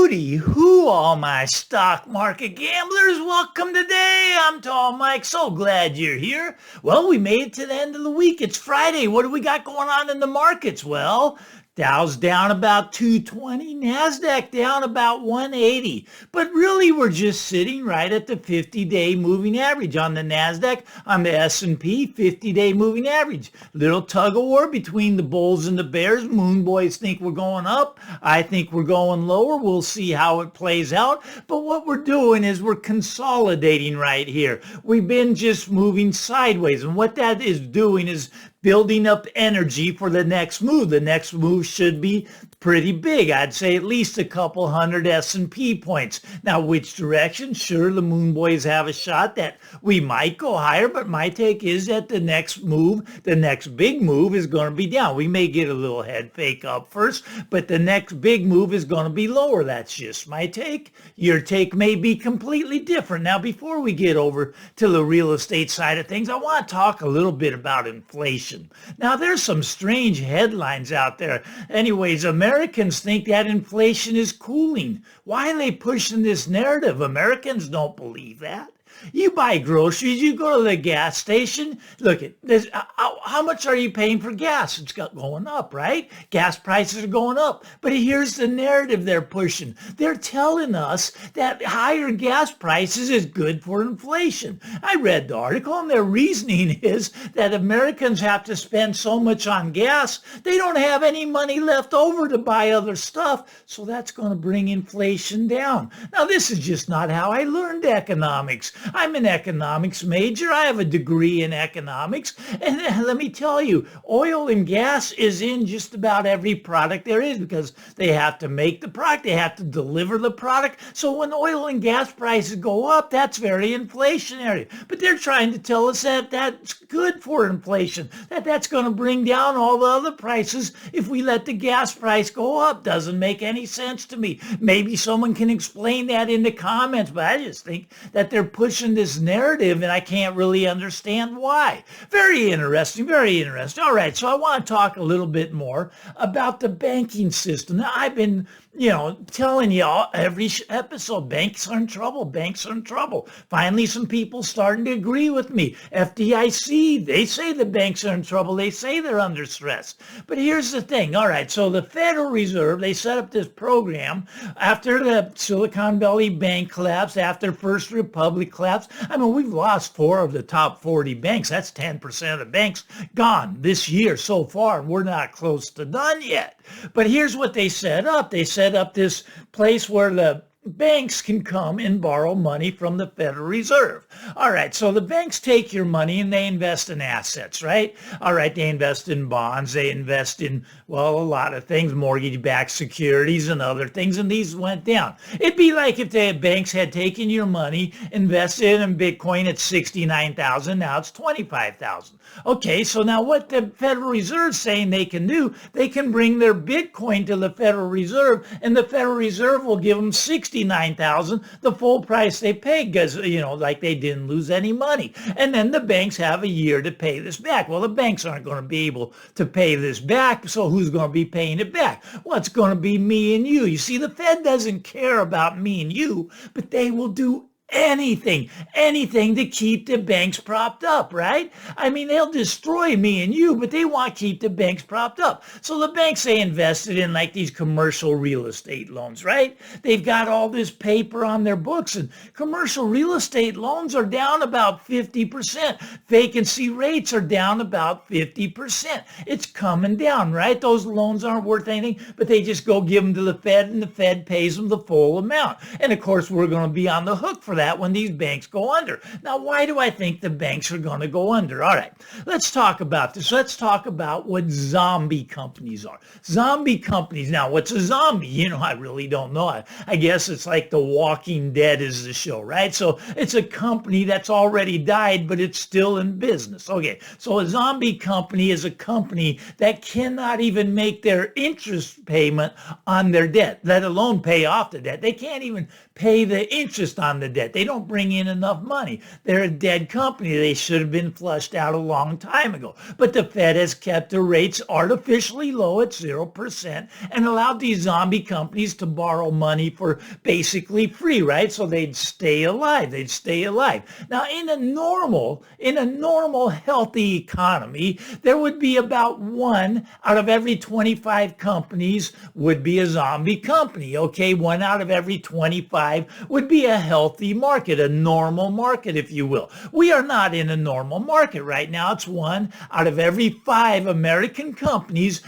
Hooty hoo, all my stock market gamblers. Welcome today. I'm Tall Mike. So glad you're here. Well, we made it to the end of the week. It's Friday. What do we got going on in the markets? Well, Dow's down about 220, NASDAQ down about 180. But really, we're just sitting right at the 50-day moving average on the NASDAQ, on the S&P 50-day moving average. Little tug of war between the bulls and the bears. Moon boys think we're going up. I think we're going lower. We'll see how it plays out. But what we're doing is we're consolidating right here. We've been just moving sideways. And what that is doing is building up energy for the next move. The next move should be pretty big. I'd say at least a couple hundred S&P points. Now, which direction? Sure, the Moon Boys have a shot that we might go higher, but my take is that the next move, the next big move is going to be down. We may get a little head fake up first, but the next big move is going to be lower. That's just my take. Your take may be completely different. Now, before we get over to the real estate side of things, I want to talk a little bit about inflation. Now, there's some strange headlines out there. Anyways, Americans think that inflation is cooling. Why are they pushing this narrative? Americans don't believe that. You buy groceries, you go to the gas station. Look at this. How much are you paying for gas? It's going up, right? Gas prices are going up. But here's the narrative they're pushing. They're telling us that higher gas prices is good for inflation. I read the article, and their reasoning is that Americans have to spend so much on gas, they don't have any money left over to buy other stuff. So that's going to bring inflation down. Now, this is just not how I learned economics. I'm an economics major. I have a degree in economics. And let me tell you, oil and gas is in just about every product there is because they have to make the product. They have to deliver the product. So when oil and gas prices go up, that's very inflationary. But they're trying to tell us that that's good for inflation, that that's going to bring down all the other prices if we let the gas price go up. Doesn't make any sense to me. Maybe someone can explain that in the comments, but I just think that they're pushing this narrative, and I can't really understand why. Very interesting, very interesting. All right, so I want to talk a little bit more about the banking system. Now, I've been telling y'all every episode, banks are in trouble, banks are in trouble. Finally, some people starting to agree with me. FDIC, they say the banks are in trouble. They say they're under stress. But here's the thing. All right, so the Federal Reserve, they set up this program after the Silicon Valley Bank collapse, after First Republic collapse. I mean, we've lost 4 of the top 40 banks. That's 10% of the banks gone this year so far. We're not close to done yet. But here's what they set up. They set up this place where the banks can come and borrow money from the Federal Reserve. All right, so the banks take your money and they invest in assets, right? All right, they invest in bonds, they invest in, well, a lot of things, mortgage-backed securities and other things, and these went down. It'd be like if the banks had taken your money, invested in Bitcoin at 69,000, now it's 25,000. Okay, so now what the Federal Reserve is saying they can do, they can bring their Bitcoin to the Federal Reserve, and the Federal Reserve will give them 69,000, the full price they paid, because, like they didn't lose any money. And then the banks have a year to pay this back. Well, the banks aren't going to be able to pay this back, so who's going to be paying it back? Well, it's going to be me and you. You see, the Fed doesn't care about me and you, but they will do anything to keep the banks propped up, right? I mean, they'll destroy me and you, but they want to keep the banks propped up. So the banks, they invested in like these commercial real estate loans, right? They've got all this paper on their books, and commercial real estate loans are down about 50%. Vacancy rates are down about 50%. It's coming down, right? Those loans aren't worth anything, but they just go give them to the Fed, and the Fed pays them the full amount. And of course, we're going to be on the hook for that when these banks go under. Now, why do I think the banks are going to go under? All right, let's talk about this. Let's talk about what zombie companies are. Zombie companies. Now, what's a zombie? I really don't know. I guess it's like The Walking Dead is the show, right? So it's a company that's already died, but it's still in business. Okay, so a zombie company is a company that cannot even make their interest payment on their debt, let alone pay off the debt. They can't even pay the interest on the debt. debt. They don't bring in enough money. They're a dead company. They should have been flushed out a long time ago. But the Fed has kept the rates artificially low at 0% and allowed these zombie companies to borrow money for basically free, right? So they'd stay alive. They'd stay alive. Now, in a normal, healthy economy, there would be about 1 out of every 25 companies would be a zombie company. Okay, 1 out of every 25 would be a healthy market, a normal market, if you will. We are not in a normal market right now. It's 1 out of every 5 American companies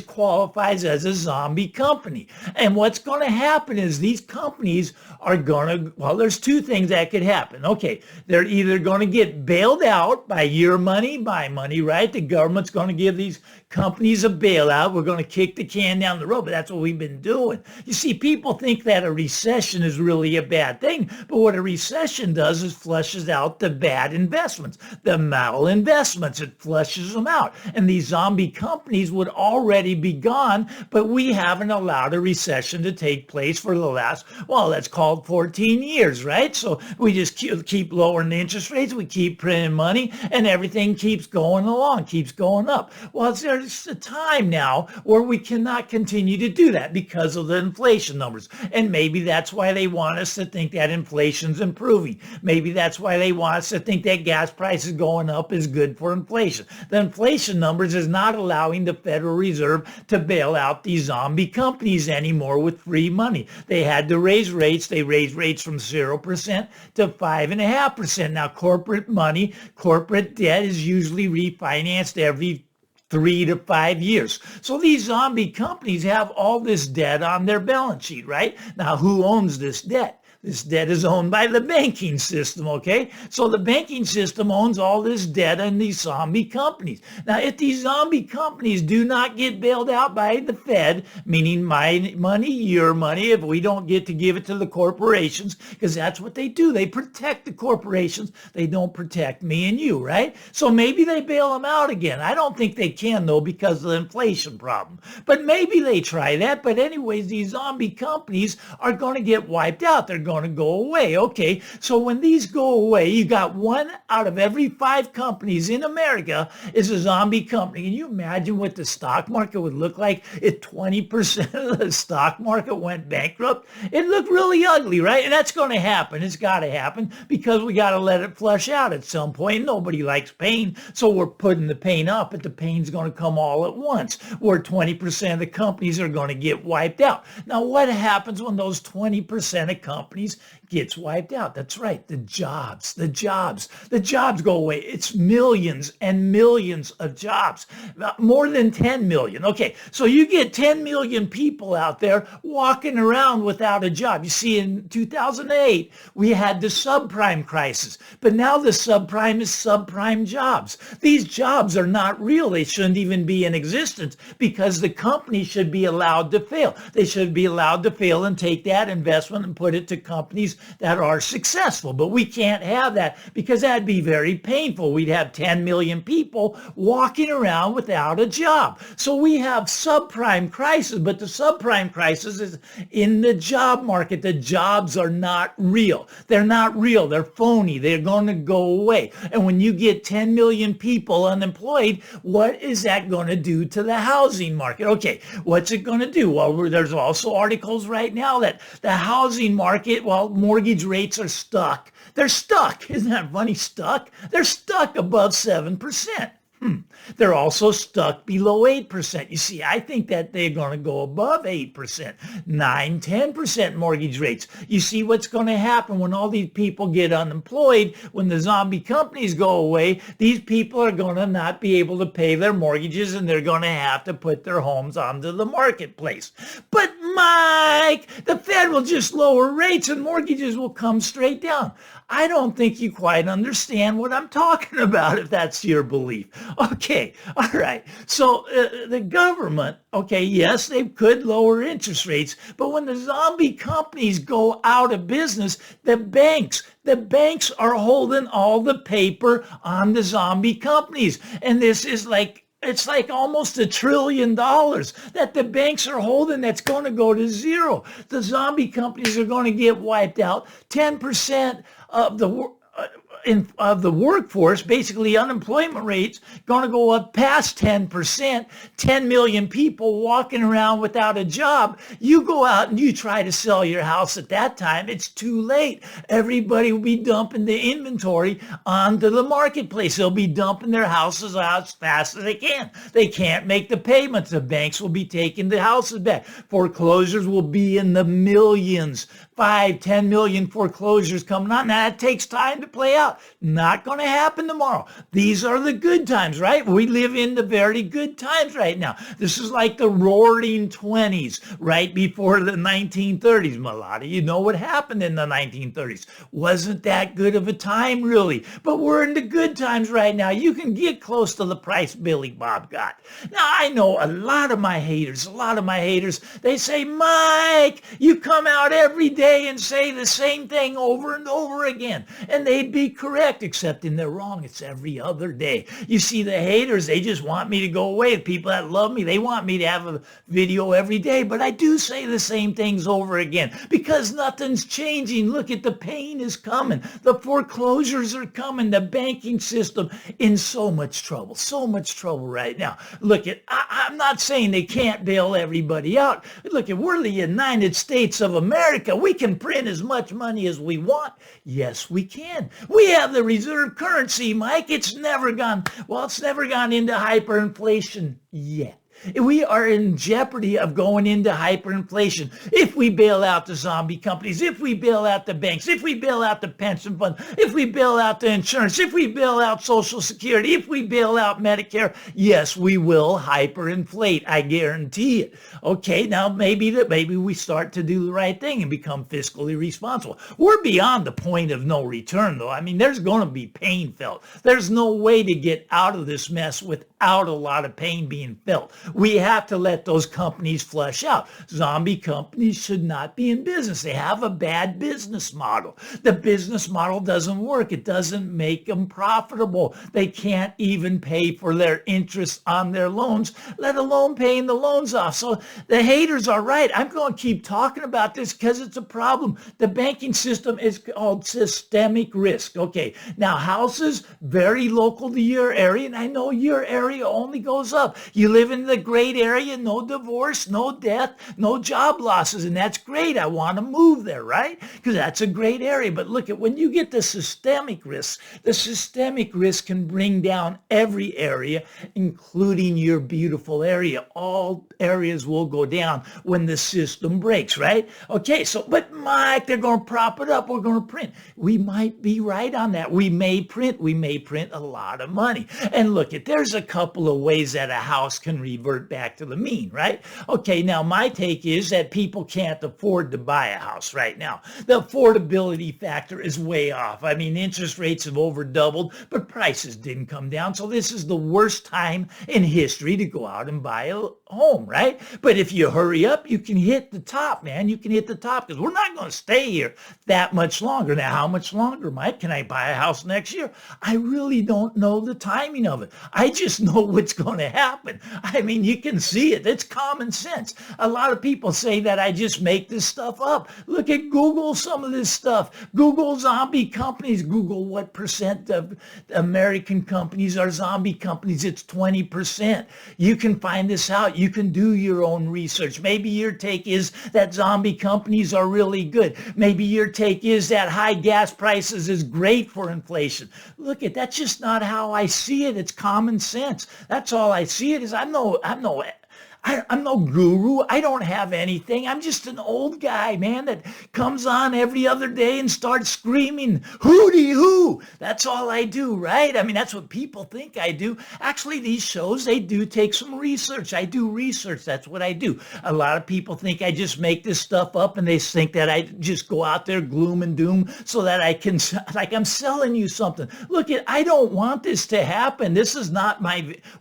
qualifies as a zombie company. And what's going to happen is these companies are going to, well, there's 2 things that could happen. Okay, they're either going to get bailed out by your money, my money, right? The government's going to give these companies a bailout. We're going to kick the can down the road, but that's what we've been doing. You see, people think that a recession is really a bad thing, but what a recession does is flushes out the bad investments, the malinvestments. It flushes them out. And these zombie companies would already be gone, but we haven't allowed a recession to take place for the last, well, that's called 14 years, right? So we just keep lowering the interest rates, we keep printing money, and everything keeps going along, keeps going up. Well, there's a time now where we cannot continue to do that because of the inflation numbers. And maybe that's why they want us to think that inflation's improving. Maybe that's why they want us to think that gas prices going up is good for inflation. The inflation numbers is not allowing the Federal Reserve to bail out these zombie companies anymore with free money. They had to raise rates. They raised rates from 0% to 5.5%. Now, corporate money, corporate debt is usually refinanced every 3 to 5 years. So these zombie companies have all this debt on their balance sheet, right? Now, who owns this debt? This debt is owned by the banking system, okay? So the banking system owns all this debt in these zombie companies. Now, if these zombie companies do not get bailed out by the Fed, meaning my money, your money, if we don't get to give it to the corporations, because that's what they do. They protect the corporations. They don't protect me and you, right? So maybe they bail them out again. I don't think they can, though, because of the inflation problem. But maybe they try that. But anyways, these zombie companies are going to get wiped out. They're going to go away. Okay, so when these go away, you got 1 out of every 5 companies in America is a zombie company. Can you imagine what the stock market would look like if 20% of the stock market went bankrupt? It looked really ugly, right? And that's going to happen. It's got to happen because we got to let it flush out at some point. Nobody likes pain, so we're putting the pain up, but the pain's going to come all at once, where 20% of the companies are going to get wiped out. Now, what happens when those 20% of companies gets wiped out? That's right, the jobs go away. It's millions and millions of jobs, more than 10 million. Okay, so you get 10 million people out there walking around without a job. You see, in 2008, we had the subprime crisis, but now the subprime is subprime jobs. These jobs are not real. They shouldn't even be in existence because the company should be allowed to fail. They should be allowed to fail and take that investment and put it to companies that are successful. But we can't have that because that'd be very painful. We'd have 10 million people walking around without a job. So we have subprime crisis, but the subprime crisis is in the job market. The jobs are not real. They're not real. They're phony. They're going to go away. And when you get 10 million people unemployed, what is that going to do to the housing market? Okay, what's it going to do? Well, there's also articles right now that the housing market, well, mortgage rates are stuck. They're stuck. Isn't that funny? Stuck? They're stuck above 7%. They're also stuck below 8%. You see, I think that they're going to go above 8%, 9, 10% mortgage rates. You see what's going to happen when all these people get unemployed, when the zombie companies go away, these people are going to not be able to pay their mortgages and they're going to have to put their homes onto the marketplace. But Mike, the Fed will just lower rates and mortgages will come straight down. I don't think you quite understand what I'm talking about if that's your belief. Okay, all right. So the government, okay, yes, they could lower interest rates, but when the zombie companies go out of business, the banks are holding all the paper on the zombie companies. And this is like it's like almost $1 trillion that the banks are holding that's going to go to zero. The zombie companies are going to get wiped out. 10% of of the workforce, basically unemployment rates, going to go up past 10%, 10 million people walking around without a job. You go out and you try to sell your house at that time, it's too late. Everybody will be dumping the inventory onto the marketplace. They'll be dumping their houses out as fast as they can. They can't make the payments. The banks will be taking the houses back. Foreclosures will be in the millions. 5, 10 million foreclosures coming on. Now, that takes time to play out. Not going to happen tomorrow. These are the good times, right? We live in the very good times right now. This is like the roaring 20s, right before the 1930s. A lot of you know what happened in the 1930s. Wasn't that good of a time, really. But we're in the good times right now. You can get close to the price Billy Bob got. Now, I know a lot of my haters, they say, Mike, you come out every day and say the same thing over and over again. And they'd be correct, except they're wrong. It's every other day. You see, the haters, they just want me to go away. The people that love me, they want me to have a video every day. But I do say the same things over again because nothing's changing. Look at the pain is coming. The foreclosures are coming. The banking system in so much trouble right now. Look at, I'm not saying they can't bail everybody out. Look at, we're the United States of America. We can print as much money as we want. Yes, we can. We have the reserve currency, Mike. It's never gone into hyperinflation yet. We are in jeopardy of going into hyperinflation if we bail out the zombie companies, if we bail out the banks, if we bail out the pension fund, if we bail out the insurance, if we bail out Social Security, if we bail out Medicare. Yes, we will hyperinflate. I guarantee it. Okay, now maybe we start to do the right thing and become fiscally responsible. We're beyond the point of no return, though. I mean, there's going to be pain felt. There's no way to get out of this mess without a lot of pain being felt. We have to let those companies flush out. Zombie companies should not be in business. They have a bad business model. The business model doesn't work. It doesn't make them profitable. They can't even pay for their interest on their loans, let alone paying the loans off. So the haters are right. I'm going to keep talking about this because it's a problem. The banking system is called systemic risk. Okay, now houses, very local to your area, and I know your area only goes up. You live in the great area, no divorce, no death, no job losses, and that's great. I want to move there, right? Because that's a great area. But look at when you get the systemic risk can bring down every area, including your beautiful area. All areas will go down when the system breaks, right? Okay, so, but Mike, they're going to prop it up. We're going to print. We might be right on that. We may print a lot of money. And look, there's a couple of ways that a house can revert back to the mean, right? Okay, now my take is that people can't afford to buy a house right now. The affordability factor is way off. I mean, interest rates have over doubled, but prices didn't come down. So this is the worst time in history to go out and buy a home, right? But if you hurry up, you can hit the top, man. You can hit the top because we're not going to stay here that much longer. Now, how much longer, Mike? Can I buy a house next year? I really don't know the timing of it. I just know what's going to happen. I mean, you can see it. It's common sense. A lot of people say that I just make this stuff up. Look at Google some of this stuff. Google zombie companies. Google what percent of American companies are zombie companies. It's 20%. You can find this out. You can do your own research. Maybe your take is that zombie companies are really good. Maybe your take is that high gas prices is great for inflation. Look at that's just not how I see it. It's common sense. That's all I see it is. I'm no guru. I don't have anything. I'm just an old guy, man, that comes on every other day and starts screaming, hooty hoo. That's all I do, right? I mean, that's what people think I do. Actually, these shows, they do take some research. I do research. That's what I do. A lot of people think I just make this stuff up and they think that I just go out there gloom and doom so that I can, like I'm selling you something. Look, I don't want this to happen. This is not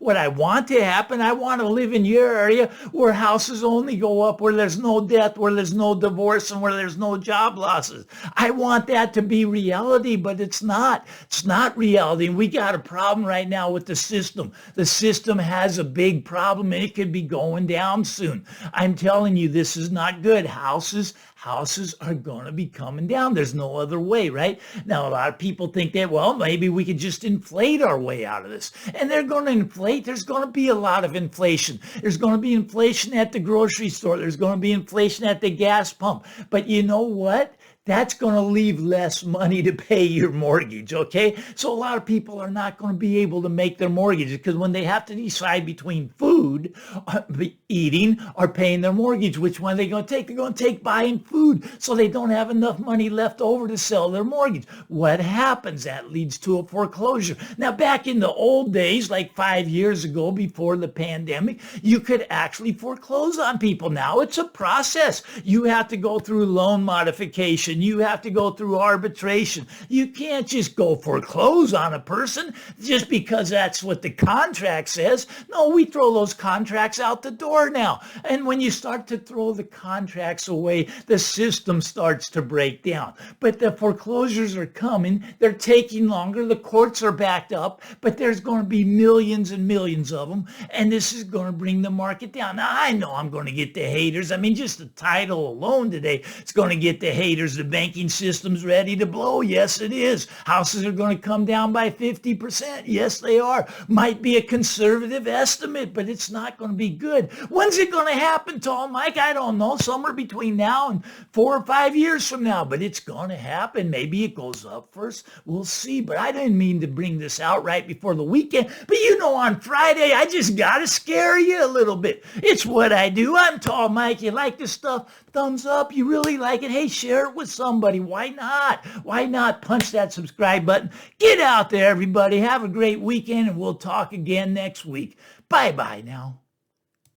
what I want to happen. I want to live in your area where houses only go up, where there's no death, where there's no divorce, and where there's no job losses. I want that to be reality, but it's not. It's not reality. And we got a problem right now with the system. The system has a big problem, and it could be going down soon. I'm telling you, this is not good. Houses are going to be coming down. There's no other way, right? Now, a lot of people think that, well, maybe we could just inflate our way out of this. And they're going to inflate. There's going to be a lot of inflation. There's going to be inflation at the grocery store. There's going to be inflation at the gas pump. But you know what? That's going to leave less money to pay your mortgage, okay? So a lot of people are not going to be able to make their mortgages because when they have to decide between food, eating, or paying their mortgage, which one are they going to take? They're going to take buying food, so they don't have enough money left over to sell their mortgage. What happens? That leads to a foreclosure. Now, back in the old days, like 5 years ago before the pandemic, you could actually foreclose on people. Now it's a process. You have to go through loan modification. You have to go through arbitration. You can't just go foreclose on a person just because that's what the contract says. No, we throw those contracts out the door now. And when you start to throw the contracts away, the system starts to break down. But the foreclosures are coming. They're taking longer. The courts are backed up, but there's going to be millions and millions of them. And this is going to bring the market down. Now, I know I'm going to get the haters. I mean, just the title alone today, it's going to get the haters. The banking system's ready to blow. Yes, it is. Houses are going to come down by 50%. Yes, they are. Might be a conservative estimate, but it's not going to be good. When's it going to happen, Tall Mike? I don't know. Somewhere between now and 4 or 5 years from now, but it's going to happen. Maybe it goes up first. We'll see. But I didn't mean to bring this out right before the weekend. But you know, on Friday, I just got to scare you a little bit. It's what I do. I'm Tall Mike. You like this stuff? Thumbs up. You really like it? Hey, share it with somebody. Why not? Why not punch that subscribe button? Get out there, everybody. Have a great weekend, and we'll talk again next week. Bye-bye now.